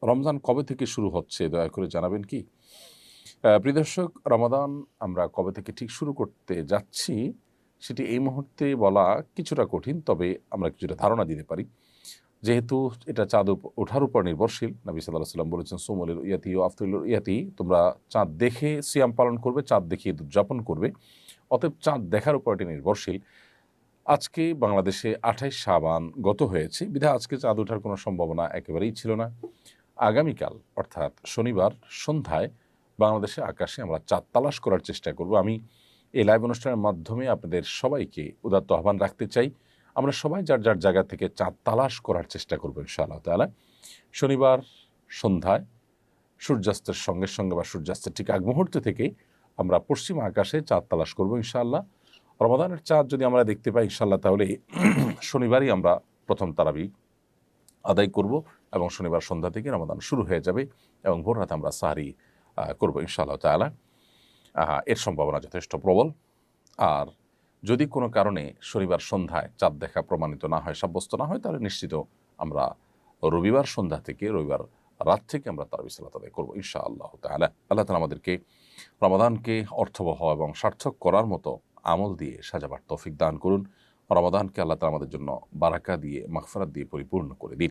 রমজান কবে থেকে শুরু হচ্ছে দয়া করে জানাবেন কি? প্রিয় দর্শক, রমাদান আমরা কবে থেকে ঠিক শুরু করতে যাচ্ছি সেটি এই মুহূর্তে বলা কিছুটা কঠিন, তবে আমরা কিছুটা ধারণা দিতে পারি। যেহেতু এটা চাঁদ ওঠার উপর নির্ভরশীল। নবী সাল্লাল্লাহু আলাইহি ওয়াসাল্লাম বলেছেন, "সুমুল রুইয়াতি ওয়া আফতিরুল রুইয়াতি", তোমরা চাঁদ দেখে সিয়াম পালন করবে, চাঁদ দেখে ঈদ উদযাপন করবে। অতএব চাঁদ দেখার উপর এটি নির্ভরশীল। আজকে বাংলাদেশে ২৮ শাবান গত হয়েছে, বিধায় আজকে চাঁদ ওঠার কোনো সম্ভাবনা একেবারেই ছিল না। আগামীকাল অর্থাৎ শনিবার সন্ধ্যায় বাংলাদেশের আকাশে আমরা চাঁদ তালাশ করার চেষ্টা করব। আমি এই লাইভ অনুষ্ঠানের মাধ্যমে আপনাদের সবাইকে উদাত্ত আহ্বান রাখতে চাই। আমরা সবাই যার যার জায়গা থেকে চাঁদ তালাশ করার চেষ্টা করব ইনশাআল্লাহ তাআলা। শনিবার সন্ধ্যায় সূর্যাস্তের সঙ্গে সঙ্গে বা সূর্যাস্তের ঠিক আগ মুহূর্ত থেকেই আমরা পশ্চিম আকাশে চাঁদ তালাশ করব ইনশাআল্লাহ। রমাদানের চাঁদ যদি আমরা দেখতে পাই ইনশাআল্লাহ, তাহলে শনিবারই আমরা প্রথম তারাবি আদায় করব এবং শনিবার সন্ধ্যা থেকে রমাদান শুরু হয়ে যাবে এবং ভোর রাতে আমরা সাহরি করব ইনশাআল্লাহ তাআলা। এর সম্ভাবনা যথেষ্ট প্রবল। আর যদি কোনো কারণে শনিবার সন্ধ্যায় চাঁদ দেখা প্রমাণিত না হয়, সাব্যস্ত না হয়, তাহলে নিশ্চিত আমরা রবিবার সন্ধ্যা থেকে, রবিবার রাত থেকে আমরা তারাবি সালাত আদায় করব ইনশাআল্লাহ তাআলা। আল্লাহ তাআলা আমাদেরকে রমাদানকে অর্থবহ এবং সার্থক করার মতো আমল দিয়ে সাজাবার তৌফিক দান করুন। রমাদানকে আল্লাহ তাআলা আমাদের জন্য বারাকা দিয়ে, মাগফিরাত দিয়ে পরিপূর্ণ করে দিন।